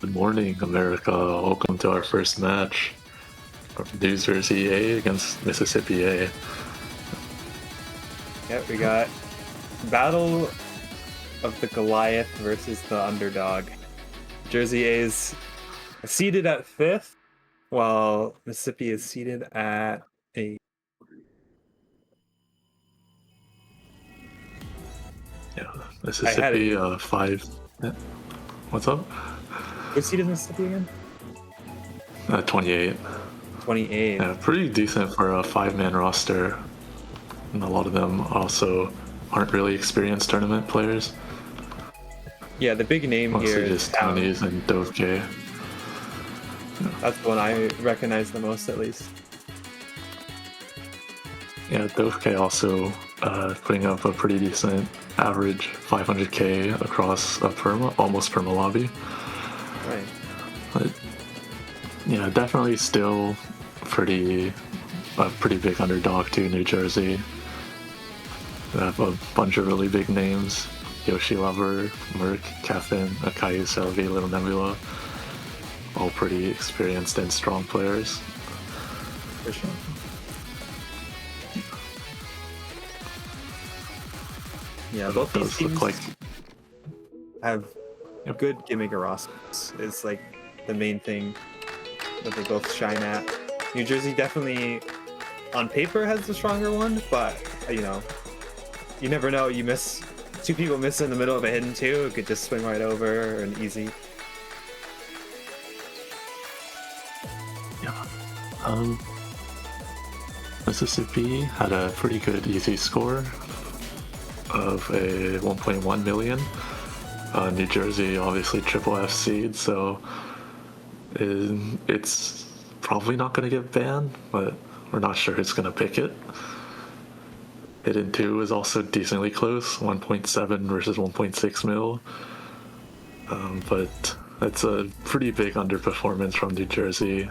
Good morning, America. Welcome to our first match. News Jersey A against Mississippi A. Yep, we got Battle of the Goliath versus the underdog. Jersey A is seated at 5th, while Mississippi is seated at 8th. Yeah, Mississippi 5. What's up? What seed is Mississippi again? 28. 28. Yeah, pretty decent for a 5-man roster. And a lot of them also aren't really experienced tournament players. Yeah, the big name Mostly here is just Tony's and Dove K. That's the one I recognize the most, at least. Yeah, Dove K also putting up a pretty decent average 500k across a almost perma lobby. Right. But yeah, definitely still a pretty big underdog to New Jersey. They have a bunch of really big names: Yoshi Lover, Merc, Kefin, Akayu, Selvi, Little Nebula. All pretty experienced and strong players. For sure. Yeah, both these teams have good gimmick rosters. It's like the main thing that they both shine at. New Jersey definitely, on paper, has the stronger one, but you know, you never know. You miss two people miss in the middle of a hidden two, it could just swing right over and easy. Yeah. Mississippi had a pretty good easy score of a 1.1 million. New Jersey obviously triple F seed, so it's probably not going to get banned, but we're not sure who's going to pick it. Hidden 2 is also decently close, 1.7 versus 1.6 mil. But that's a pretty big underperformance from New Jersey.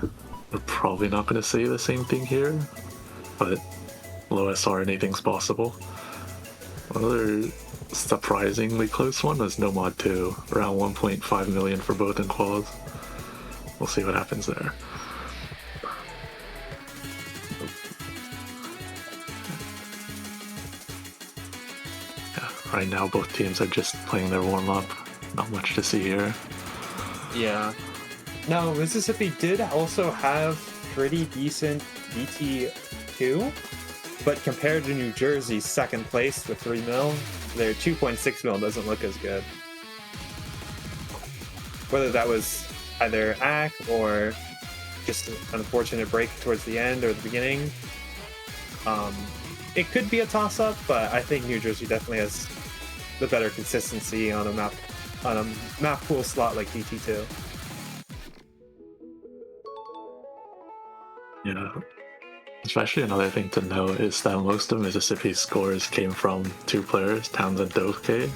We're probably not going to say the same thing here, but low SR, anything's possible. Another surprisingly close one was No Mod 2, around 1.5 million for both in quals. We'll see what happens there. Yeah, right now both teams are just playing their warm-up. Not much to see here. Yeah. Now, Mississippi did also have pretty decent DT2, but compared to New Jersey's second place with 3 mil, their 2.6 mil doesn't look as good. Whether that was either AC or just an unfortunate break towards the end or the beginning, it could be a toss-up, but I think New Jersey definitely has the better consistency on a map pool slot like DT2. Yeah. Especially another thing to note is that most of Mississippi's scores came from 2 players, Towns and Dove.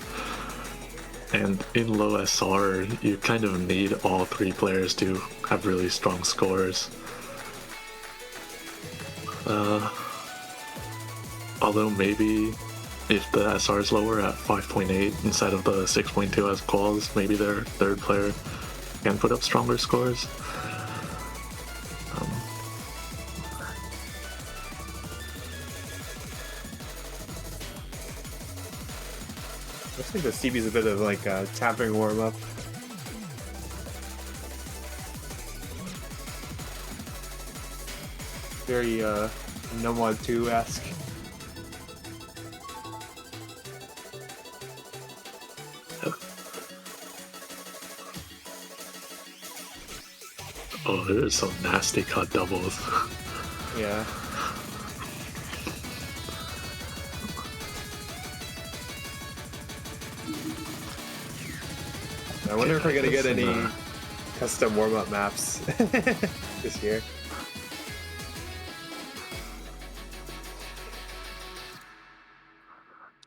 And in low SR, you kind of need all 3 players to have really strong scores. Although maybe if the SR is lower at 5.8 instead of the 6.2 as quals, maybe their third player can put up stronger scores. Looks like the CB's a bit of like a tapping warm-up. Very No Mod 2-esque. Oh, there's some nasty cut doubles. Yeah. I wonder if we're gonna get any custom warm-up maps this year.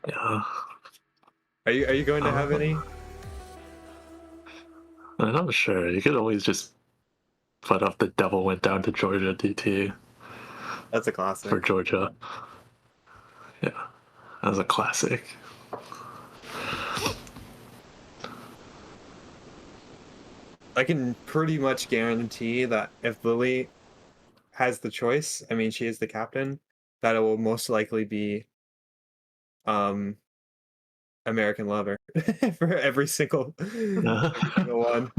Yeah. Are you going to have any? I'm not sure. You could always just put up the Devil Went Down to Georgia DT. That's a classic. For Georgia. Yeah. That was a classic. I can pretty much guarantee that if Lily has the choice, I mean, she is the captain, that it will most likely be um American Lover for every single one.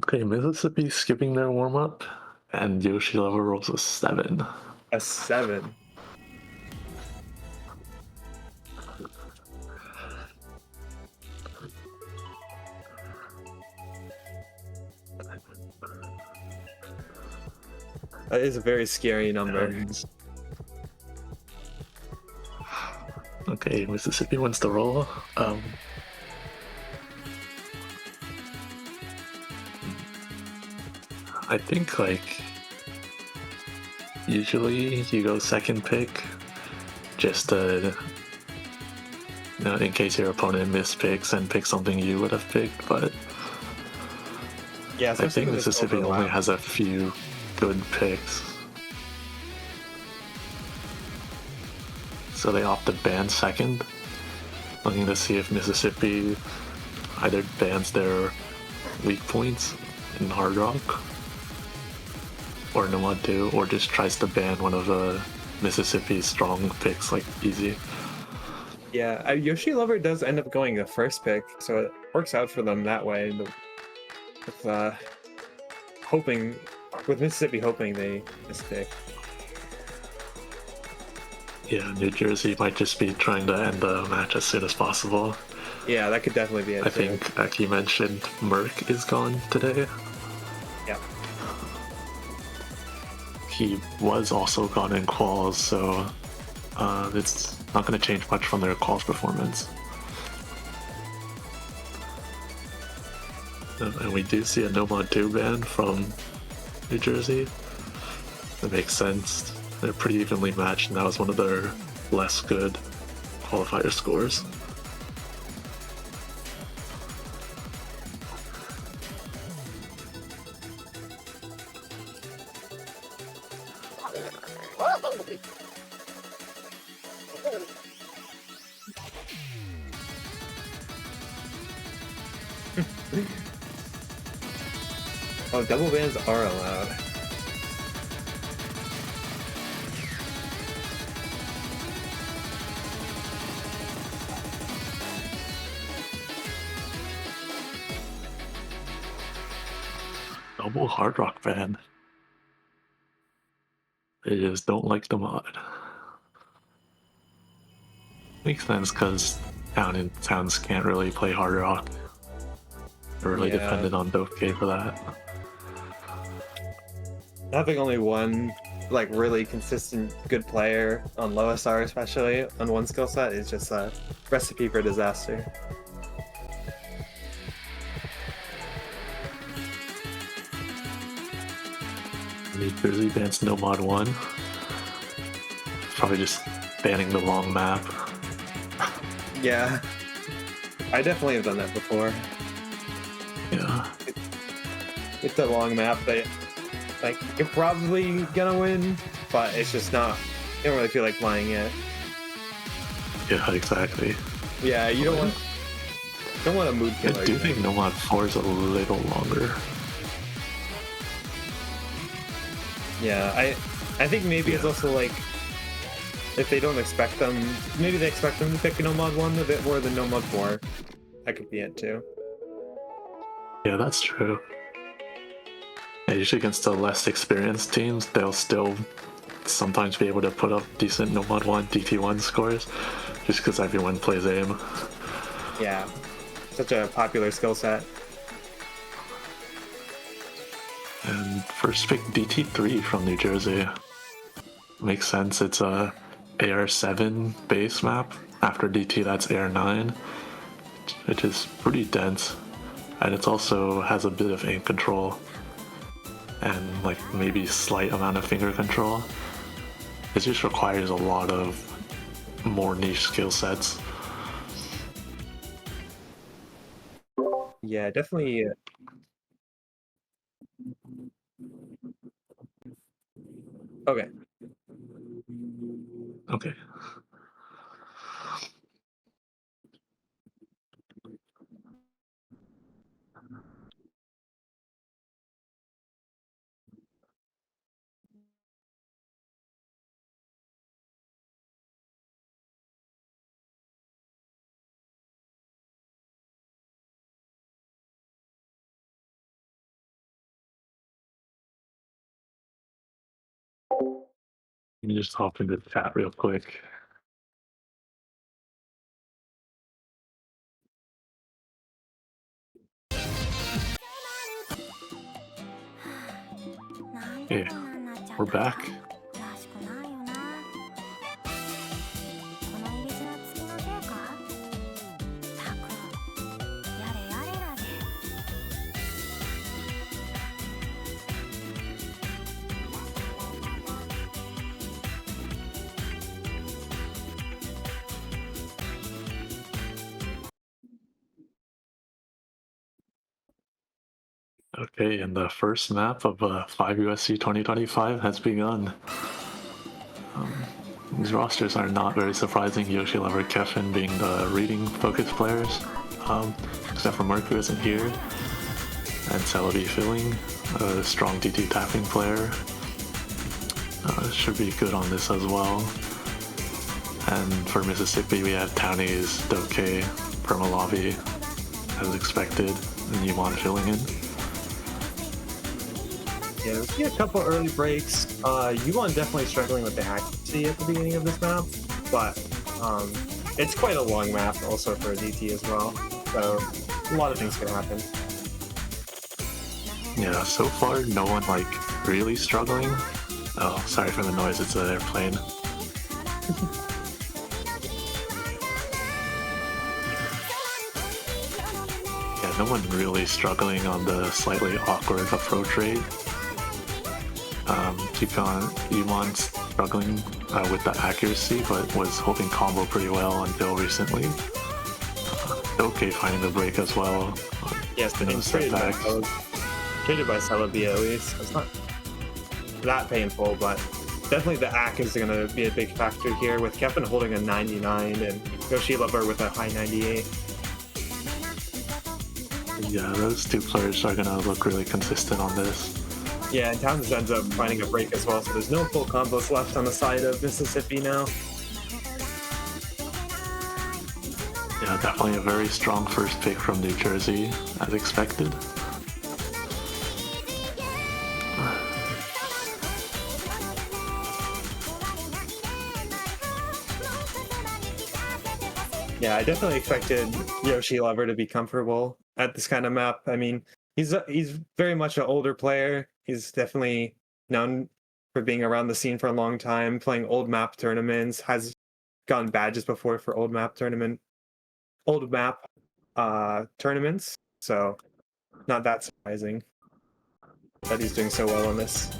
Okay, Mississippi skipping their warm up, and Yoshi level rolls a 7. A 7. That is a very scary number. And okay, Mississippi wins the roll. I think like usually you go second pick just to in case your opponent mispicks and picks something you would have picked, but Yeah, I especially think with this Mississippi only overlap. has a few good picks. So they opt to ban second, looking to see if Mississippi either bans their weak points in Hard Rock or Nomad 2, or just tries to ban one of Mississippi's strong picks like Easy. Yeah, Yoshi Lover does end up going the first pick, so it works out for them that way. With hoping, with Mississippi hoping they mispick. Yeah, New Jersey might just be trying to end the match as soon as possible. Yeah, that could definitely be it I too. think Aki mentioned Merc is gone today. Yeah. He was also gone in quals, so it's not going to change much from their quals performance. And we do see a No Mod 2 ban from New Jersey. That makes sense. They're pretty evenly matched, and that was one of their less good qualifier scores. Oh, double bans are allowed. Double Hard Rock ban. They just don't like the mod. Makes sense because towns can't really play Hard Rock. They're really Yeah. dependent on Dofke for that. Having only one like really consistent good player on low SR, especially on one skill set, is just a recipe for disaster. New Jersey bans No Mod 1. Probably just banning the long map. Yeah, I definitely have done that before. Yeah. It's a long map that, like, you're probably gonna win, but it's just not. You don't really feel like playing it. Yeah, exactly. Yeah, you don't want a mood killer. I do think No Mod 4 is a little longer. Yeah, I think maybe it's also like if they don't expect them, maybe they expect them to pick No Mod 1 a bit more than No Mod 4. That could be it too. Yeah, that's true. Yeah, usually against the less experienced teams, they'll still sometimes be able to put up decent No Mod 1, DT1 scores, just because everyone plays aim. Yeah, such a popular skill set. And first pick DT3 from New Jersey. Makes sense, it's a AR7 base map. After DT, that's AR9, which is pretty dense. And it also has a bit of aim control and like maybe slight amount of finger control. It just requires a lot of more niche skill sets. Yeah, definitely. Okay. Okay. Let me just hop into the chat real quick. Okay, we're back. Okay, and the first map of 5USC 2025 has begun. These rosters are not very surprising. Yoshi Lover Kefin being the reading focused players, except for Mercury isn't here, and Celebi filling, a strong DT tapping player. Should be good on this as well. And for Mississippi, we have Townies, Doke, Permalobby, as expected, and Yuan filling in. Yeah, we see a couple early breaks. Yuan definitely struggling with the accuracy at the beginning of this map, but it's quite a long map also for a DT as well, so a lot of things can happen. Yeah, so far no one like really struggling. Oh, sorry for the noise, it's an airplane. Yeah, no one really struggling on the slightly awkward approach rate. Yuan's struggling with the accuracy, but was holding combo pretty well until recently. Okay, finding the break as well. Yes, but it's traded by Celebi at least. It's not that painful, but definitely the AC is going to be a big factor here, with Kevin holding a 99 and Yoshi Lover with a high 98. Yeah, those two players are going to look really consistent on this. Yeah, and Towns ends up finding a break as well, so there's no full combos left on the side of Mississippi now. Yeah, definitely a very strong first pick from New Jersey, as expected. Yeah, I definitely expected Yoshi Lover to be comfortable at this kind of map. I mean, he's very much an older player. He's definitely known for being around the scene for a long time, playing old map tournaments, has gotten badges before for old map tournaments. So not that surprising that he's doing so well on this.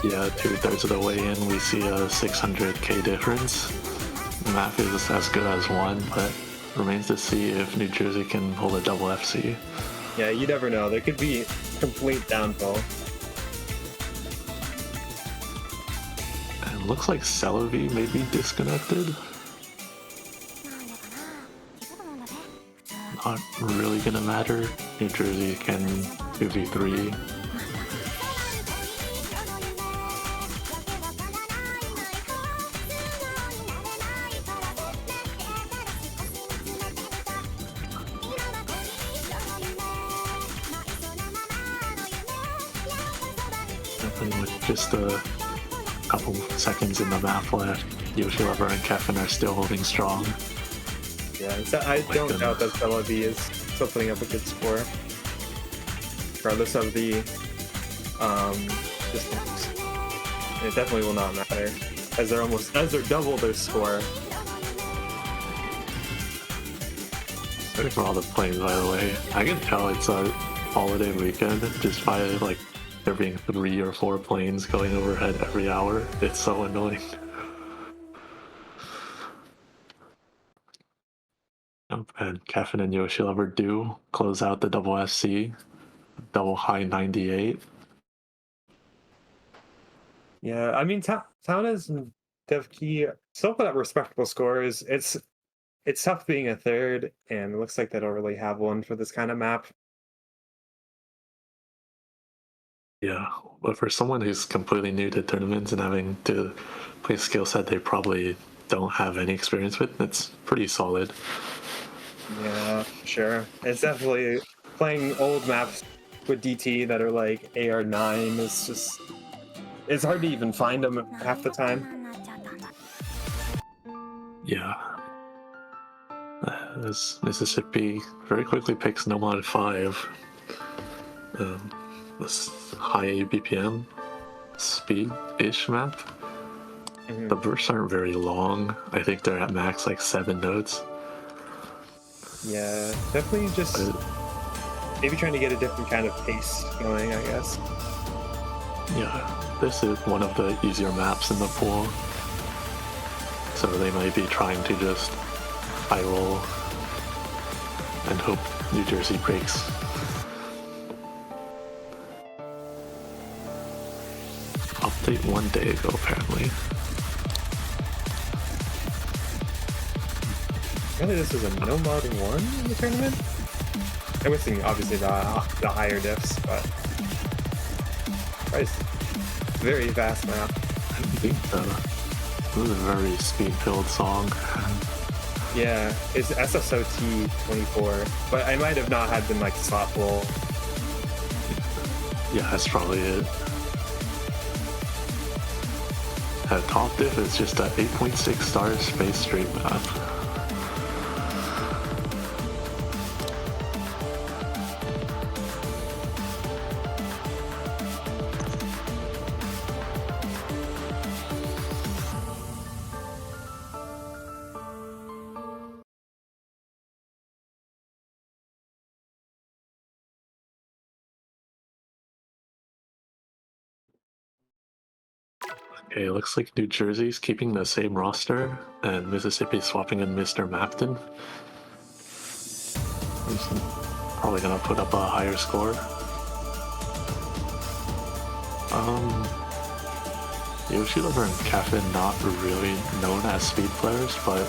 Yeah, 2/3 of the way in, we see a 600k difference. The map is as good as one, but remains to see if New Jersey can hold a double FC. Yeah, you never know. There could be complete downfall. And looks like Celebi may be disconnected. Not really gonna matter. New Jersey can 2v3. With just a couple seconds in the map left, Yoshi Lover and Kevin are still holding strong. Yeah, so I don't doubt that Celebi is still putting up a good score, regardless of the distance. It definitely will not matter, as they're double their score. Sorry for all the planes, by the way. I can tell it's a holiday weekend just by like there being 3 or 4 planes going overhead every hour. It's so annoying. And Kevin and Yoshi Lover do close out the double SC, double high 98. Yeah, I mean, Townes and DevKey still put up respectable scores. It's tough being a third, and it looks like they don't really have one for this kind of map. Yeah, but for someone who's completely new to tournaments and having to play a skill set they probably don't have any experience with, it's pretty solid. Yeah, sure. It's definitely playing old maps with DT that are like AR9. It's hard to even find them half the time. Yeah. As Mississippi very quickly picks Nomad 5. This high BPM speed-ish map. Mm-hmm. The bursts aren't very long. I think they're at max like 7 notes. Yeah, definitely just maybe trying to get a different kind of pace going, I guess. Yeah, this is one of the easier maps in the pool. So they might be trying to just high roll and hope New Jersey breaks. Update 1 day ago, apparently. Apparently this was a no mod 1 in the tournament? I was thinking obviously the higher diffs, but it's a very vast map. I think it was a very speed-filled song. Yeah, it's SSOT 24, but I might have not had them like slot roll. Yeah, that's probably it. At top diff, it's just a 8.6 star space straight map. Okay, looks like New Jersey's keeping the same roster, and Mississippi's swapping in Mr. Mapton. He's probably gonna put up a higher score. Yoshi Lover and Kevin not really known as speed players, but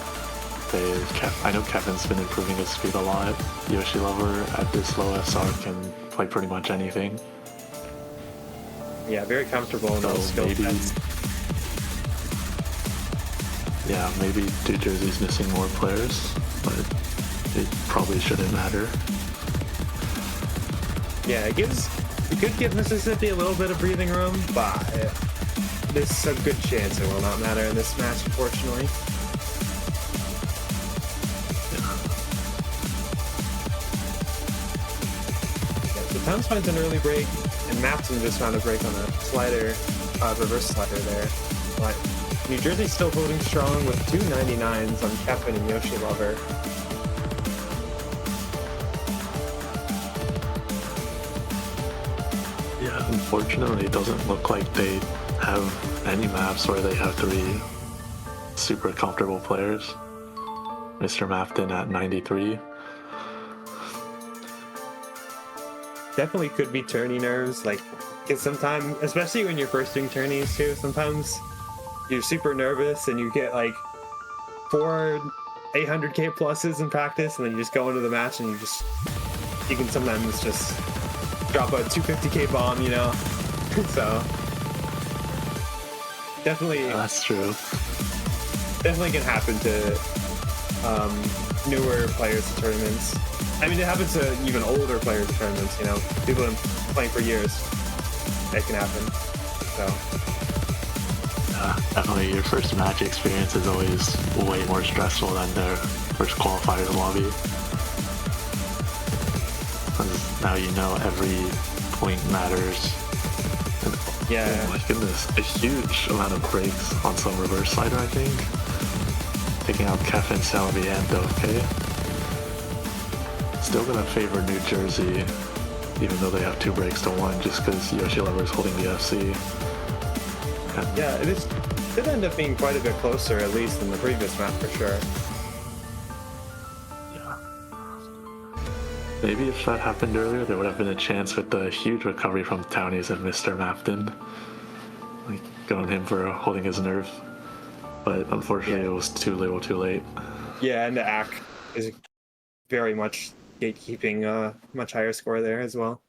I know Kevin's been improving his speed a lot. Yoshi Lover at this low SR can play pretty much anything. Yeah, very comfortable in those skill sets. Yeah, maybe New Jersey's missing more players, but it probably shouldn't matter. Yeah, it could give Mississippi a little bit of breathing room, but there's a good chance it will not matter in this match, unfortunately. Yeah, so Towns finds an early break, and Mapton just found a break on a slider, reverse slider there. But New Jersey's still holding strong with 299s on Kevin and Yoshi Lover. Yeah, unfortunately, it doesn't look like they have any maps where they have 3 super comfortable players. Mr. Mapton at 93. Definitely could be tourney nerves, like, because sometimes, especially when you're first doing tourneys too, sometimes you're super nervous and you get like 4 800k pluses in practice, and then you just go into the match and you can sometimes just drop a 250k bomb, you know. So definitely, That's true. Definitely can happen to newer players in tournaments. I mean, it happens to even older players in tournaments, you know, people who've been playing for years. It can happen. So definitely your first match experience is always way more stressful than their first qualifiers lobby. Because now you know every point matters. And, yeah. Oh my goodness, a huge amount of breaks on some reverse slider, I think. Taking out Kevin, Selby, and Dove. Still gonna favor New Jersey, even though they have 2 breaks to 1, just because Yoshi Lover is holding the FC. And yeah, it did end up being quite a bit closer, at least, than the previous map for sure. Yeah. Maybe if that happened earlier, there would have been a chance with the huge recovery from Townies and Mr. Mapton. Like, good on him for holding his nerve. But unfortunately, it was too little too late. Yeah, and the AC is very much gatekeeping a much higher score there as well.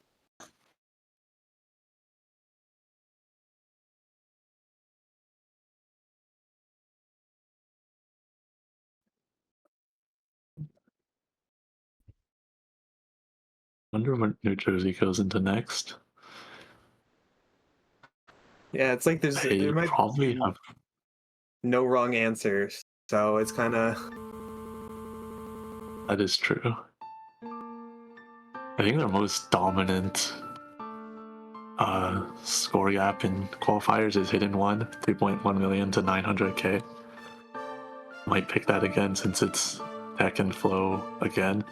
wonder what New Jersey goes into next. Yeah, it's like They there might probably be have. no wrong answers, so it's kind of. That is true. I think their most dominant score gap in qualifiers is Hidden One, 3.1 million to 900k. Might pick that again since it's tech and flow again.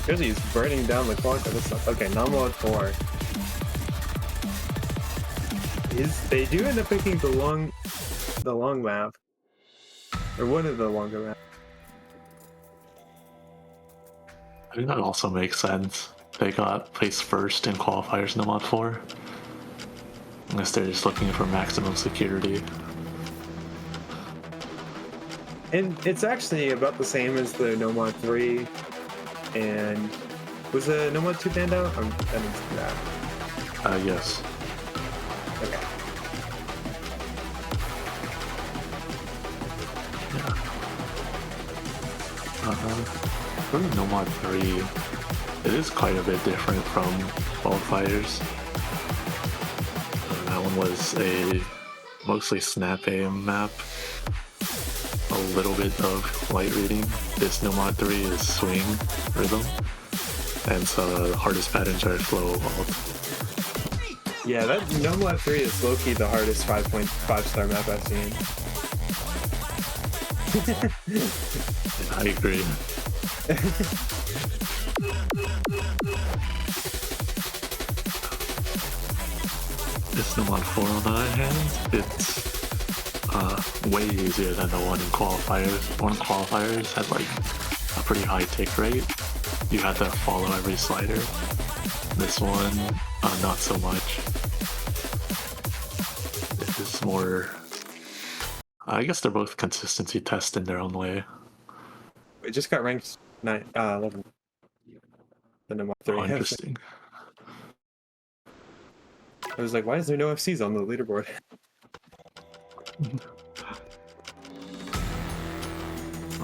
Jersey's burning down the clock of this stuff. Okay, non-mod 4. They do end up picking the long map. Or one of the longer maps. I think that also makes sense. They got placed first in qualifiers in the mod 4. Unless they're just looking for maximum security. And it's actually about the same as the No Mod 3. And was the No Mod 2 banned out? I didn't see that. Yes. Okay. Yeah. For the No Mod 3, it is quite a bit different from qualifiers. That one was a mostly snap aim map. A little bit of light reading. This No Mod 3 is swing rhythm, and so the hardest patterns are flow alt. Yeah, that No Mod 3 is low-key the hardest 5.5-star map I've seen. Yeah, I agree. This No Mod 4 on the other hand, it's way easier than the one in qualifiers. One in qualifiers had like a pretty high tick rate. You had to follow every slider. This one, not so much. It's more. I guess they're both consistency tests in their own way. It just got ranked 11. The No Mod 3. Oh, interesting. I was like, why is there no FCs on the leaderboard?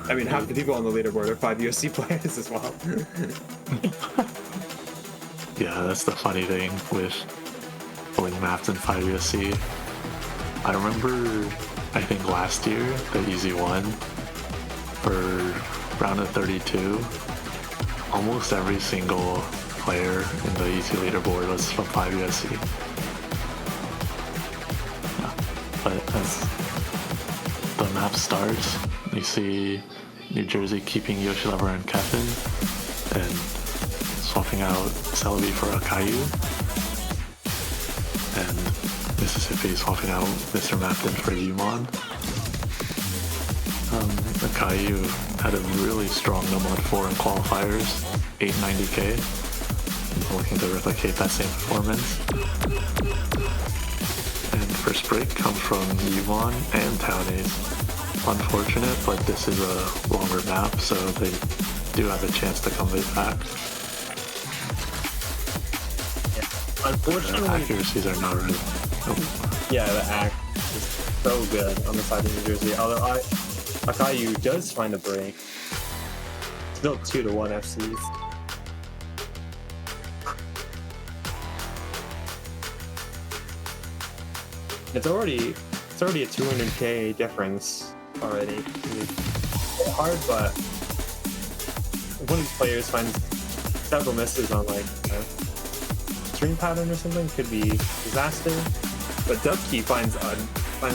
I mean, half the people on the leaderboard are 5USC players as well. Yeah, that's the funny thing with pulling maps in 5USC. I remember, I think last year, the easy one, for round of 32, almost every single player in the easy leaderboard was from 5USC. Yeah. But as the map starts, you see New Jersey keeping Yoshi Lover and Kevin, and swapping out Celebi for Akayu, and Mississippi swapping out Mr. Mapton for Yumon. Akayu had a really strong No Mod 4 in qualifiers, 890k. Looking to replicate that same performance. And first break comes from Yumon and Townies. Unfortunate, but this is a longer map, so they do have a chance to come back. Yeah. Unfortunately, the accuracies are not really. Oh. Yeah, the act is so good on the side of New Jersey. Although Akayu does find a break. Still 2-1 FCs. It's already a 200k difference already. It's hard, but if one of these players finds several misses on like a string pattern or something, could be disaster. But Dubkey finds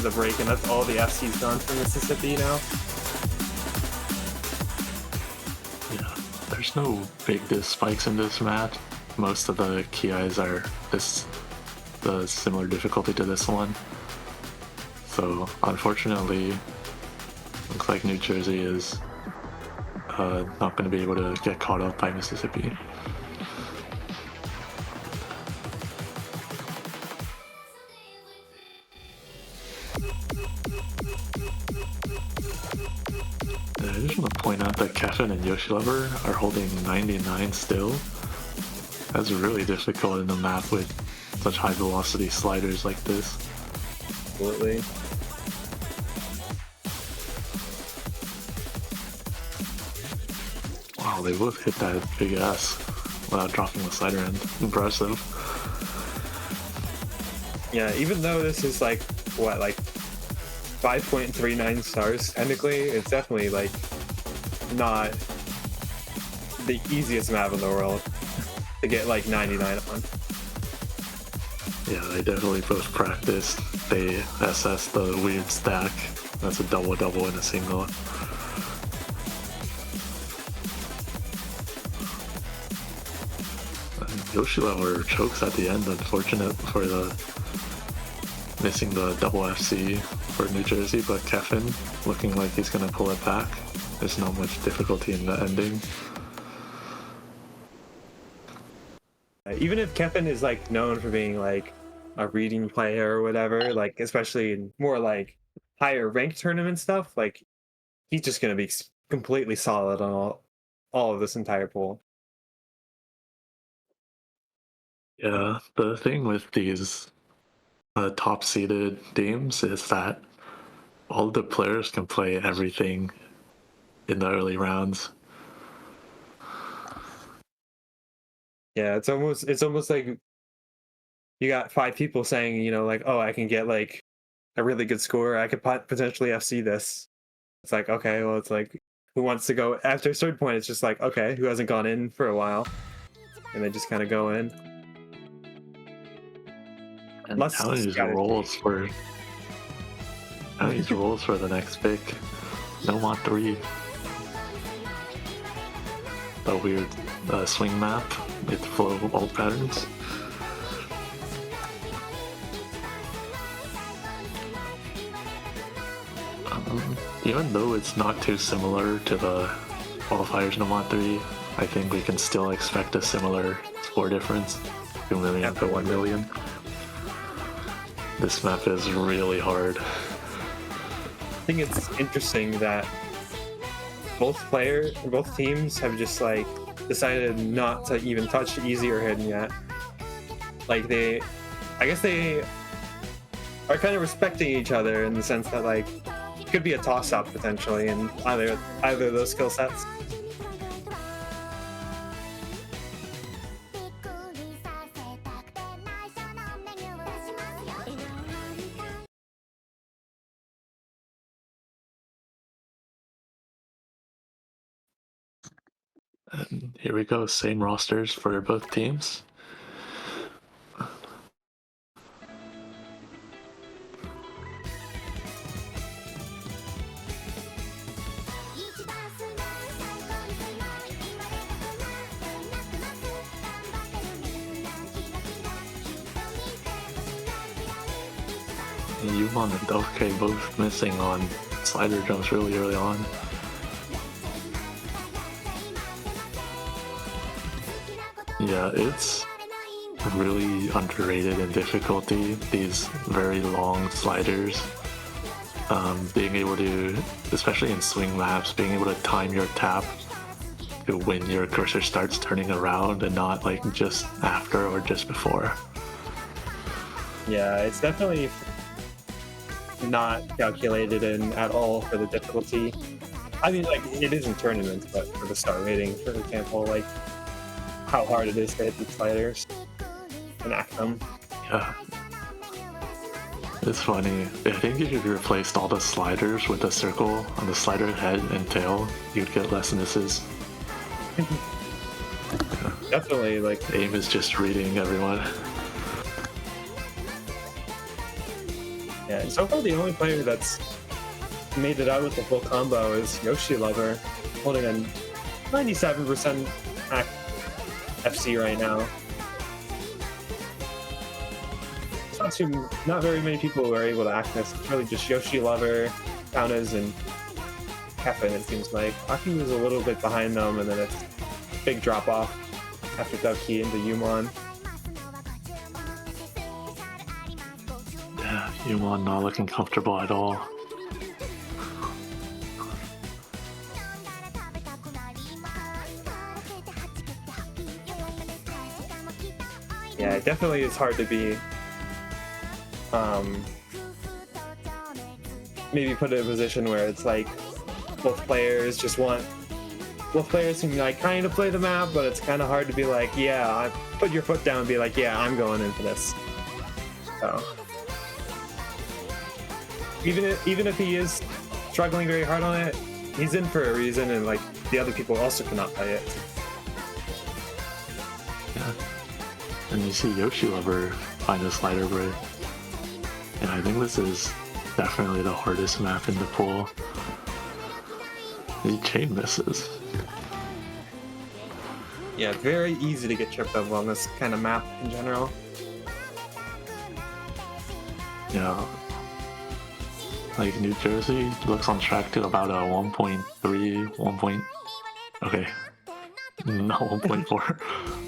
a break, and that's all the FC's gone from Mississippi now. Yeah, there's no big diss spikes in this match. Most of the Kiais are the similar difficulty to this one. So unfortunately, looks like New Jersey is not going to be able to get caught up by Mississippi. And I just want to point out that Kevin and Yoshilover are holding 99 still. That's really difficult in a map with such high velocity sliders like this. Absolutely. Wow, they both hit that big ass without dropping the slider end. Impressive. Yeah, even though this is like, what, like 5.39 stars technically, it's definitely like not the easiest map in the world to get like 99 on. Yeah, they definitely both practiced. They assessed the weird stack. That's a double-double in a single. Yoshilover chokes at the end, unfortunate for the missing the double FC for New Jersey, but Kevin looking like he's gonna pull it back. There's not much difficulty in the ending. Even if Kevin is like known for being like a reading player or whatever, like especially in more like higher ranked tournament stuff, like he's just gonna be completely solid on all of this entire pool. Yeah, the thing with these top-seeded teams is that all the players can play everything in the early rounds. Yeah, it's almost like you got 5 people saying, you know, like, oh, I can get like a really good score. I could potentially FC this. It's like, okay, well, it's like, who wants to go after a certain point? It's just like, okay, who hasn't gone in for a while, and they just kind of go in. And how these rolls for the next pick? No mod 3. A weird swing map with flow alt patterns. Even though it's not too similar to the qualifiers in mod 3, I think we can still expect a similar score difference. 2 million to 1 million. This map is really hard. I think it's interesting that both teams have just like decided not to even touch easy or hidden yet. Like I guess they are kind of respecting each other in the sense that like it could be a toss-up potentially in either of those skill sets. And here we go, same rosters for both teams. Yumon and Doke both missing on slider jumps really early on. Yeah, it's really underrated in difficulty, these very long sliders. Being able to, especially in swing maps, being able to time your tap to when your cursor starts turning around and not like just after or just before. Yeah, it's definitely not calculated in at all for the difficulty. I mean, like, it is in tournaments, but for the star rating, for example, like, how hard it is to hit the sliders and act them. Yeah. It's funny. I think if you replaced all the sliders with a circle on the slider head and tail, you'd get less misses. Definitely, like... Aim is just reading everyone. Yeah, and so far the only player that's made it out with the full combo is Yoshilover, holding a 97% FC right now. Not very many people who are able to act this. It's really just Yoshilover, Kaunas, and Kefin, it seems like. Aki was a little bit behind them, and then it's big drop off after Dubkey into Yumon. Yeah, Yumon not looking comfortable at all. Yeah, it definitely is hard to be maybe put in a position where it's like both players can like kind of play the map, but it's kind of hard to be like, yeah, put your foot down and be like, yeah, I'm going in for this. So even if he is struggling very hard on it, he's in for a reason, and like the other people also cannot play it. Yeah. And you see Yoshi Lover find a slider break. And I think this is definitely the hardest map in the pool. The chain misses. Yeah, very easy to get tripped up on this kind of map in general. Yeah. Like New Jersey looks on track to about a 1.3, okay. Not 1.4.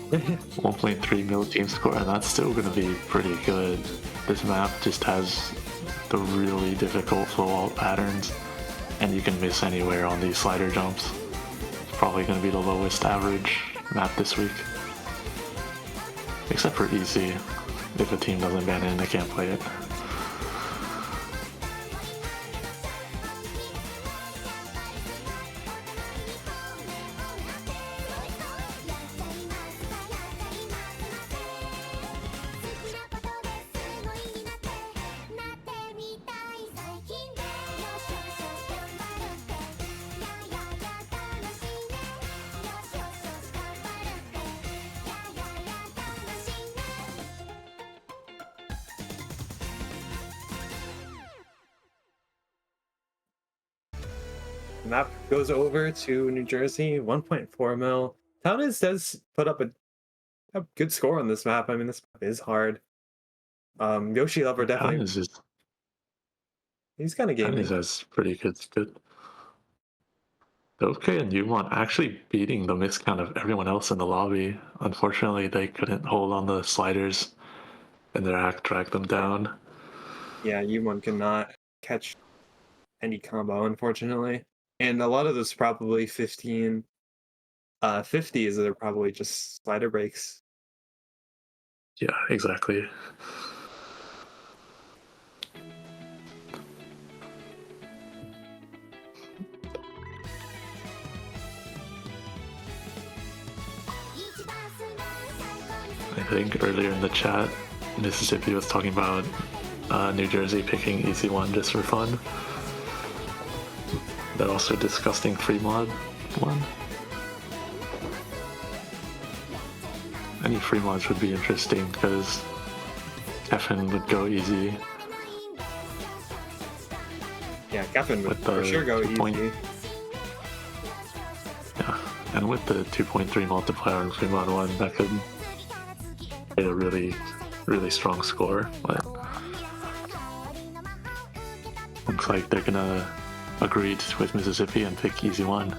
1.3 mil team score, and that's still going to be pretty good. This map just has the really difficult flow patterns, and you can miss anywhere on these slider jumps. It's probably going to be the lowest average map this week. Except for easy. If a team doesn't ban it, they can't play it. Map goes over to New Jersey, 1.4 mil. Townes does put up a good score on this map. I mean, this map is hard. Yoshi Lover definitely. He's kind of gaming. Townes has pretty good. Okay, and Yumon actually beating the miscount of everyone else in the lobby. Unfortunately, they couldn't hold on the sliders, and their act dragged them down. Yeah, Yumon cannot catch any combo, unfortunately. And a lot of those probably 50s that are probably just slider breaks. Yeah, exactly. I think earlier in the chat, Mississippi was talking about New Jersey picking EC1 just for fun. They're also discussing free mod one. Any free mods would be interesting because Kefin would go easy. Yeah, Kefin would for sure go easy. Yeah, and with the 2.3 multiplier on free mod 1, that could be a really, really strong score. But looks like they're gonna agree with Mississippi and pick easy 1.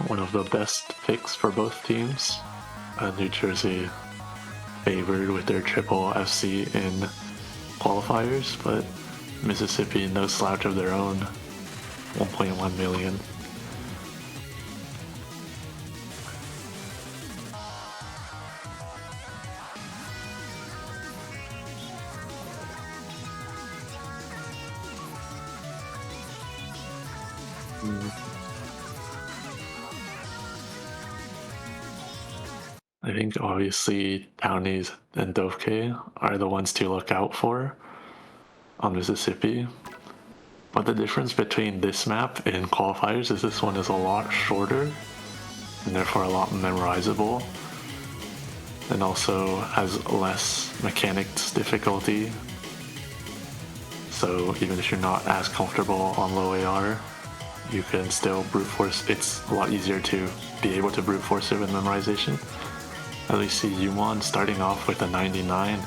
One of the best picks for both teams. New Jersey favored with their triple FC in qualifiers, but Mississippi no slouch of their own, 1.1 million. I think obviously Townies and Dovke are the ones to look out for on Mississippi. But the difference between this map and qualifiers is this one is a lot shorter and therefore a lot memorizable, and also has less mechanics difficulty. So even if you're not as comfortable on low AR, you can still brute force. It's a lot easier to be able to brute force it with memorization. At least see Yumon starting off with a 99,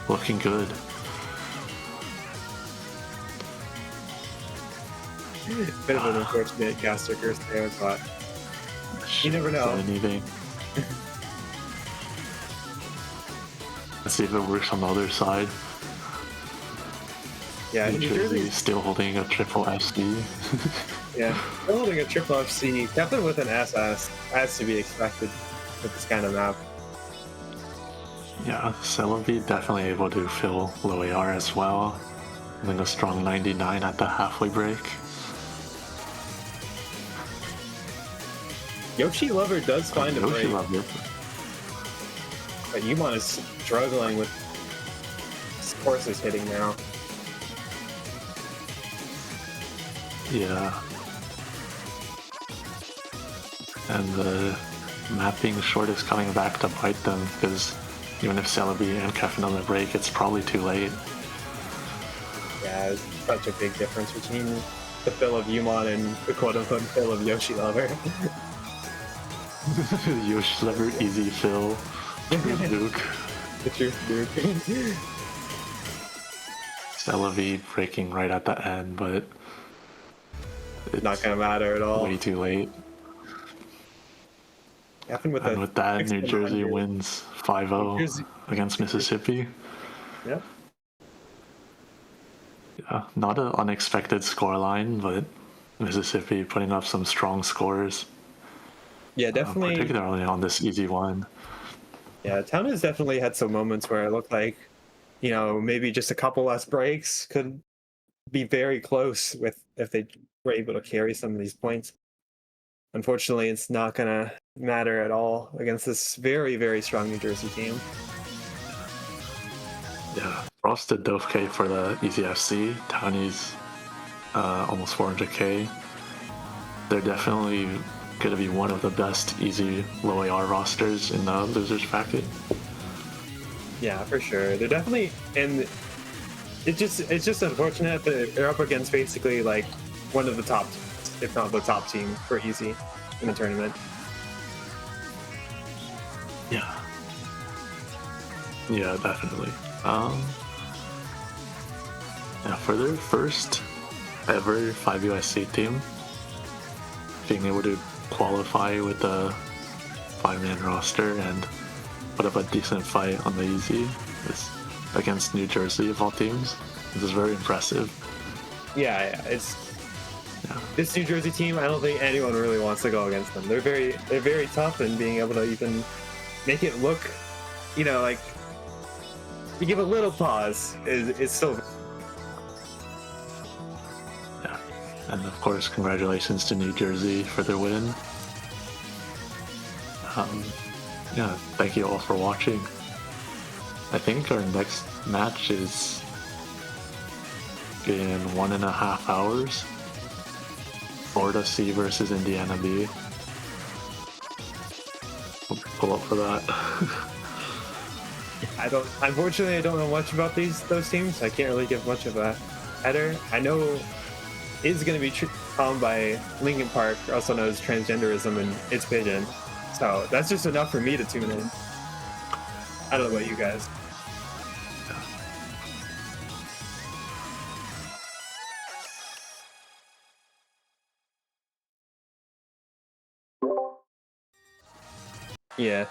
looking good. Bit of an unfortunate caster curse there, but you never know. Anything. Let's see if it works on the other side. Yeah, New Jersey still holding a triple FC. Yeah, still holding a triple FC. Definitely with an SS, as to be expected with this kind of map. Yeah, Celebi definitely able to fill low AR as well. With a strong 99 at the halfway break. Yoshi Lover does find a break, Lover. but Yumon is struggling with courses hitting now. Yeah. And the map being short is coming back to bite them, because even if Celebi and Kefin on the break, it's probably too late. Yeah, it's such a big difference between the fill of Yumon and the quote-unquote fill of Yoshi Lover. Yoshi Lover, easy fill. Duke. The truth, Duke. Celebi breaking right at the end, but it's not gonna matter at all. Way too late. And with that, New Jersey wins 5-0 against Mississippi. Yep. Yeah, not an unexpected scoreline, but Mississippi putting up some strong scores. Yeah, definitely. Particularly on this easy one. Yeah, Town has definitely had some moments where it looked like, you know, maybe just a couple less breaks could be very close with if they were able to carry some of these points. Unfortunately, it's not gonna matter at all against this very, very strong New Jersey team. Yeah, props to Dovk for the easy FC. Townie's almost 400k. They're definitely going to be one of the best easy low AR rosters in the losers bracket. Yeah, for sure. They're definitely, and it's just unfortunate that they're up against basically like one of the top, if not the top team for easy in the tournament. Yeah. Yeah, definitely. Yeah, for their first ever 5USC team, being able to qualify with a 5-man roster and put up a decent fight on the easy against New Jersey of all teams. This is very impressive. Yeah, this New Jersey team. I don't think anyone really wants to go against them. They're very tough, and being able to even make it look, you know, like you give a little pause is still. Yeah, and of course, congratulations to New Jersey for their win. Yeah, thank you all for watching. I think our next match is in 1.5 hours. Florida C versus Indiana B. We'll pull up for that. Unfortunately, I don't know much about those teams. I can't really give much of a header. I know it's going to be calmed by Lincoln Park, also known as transgenderism, and its pigeon. So that's just enough for me to tune in. I don't know about you guys. Yeah.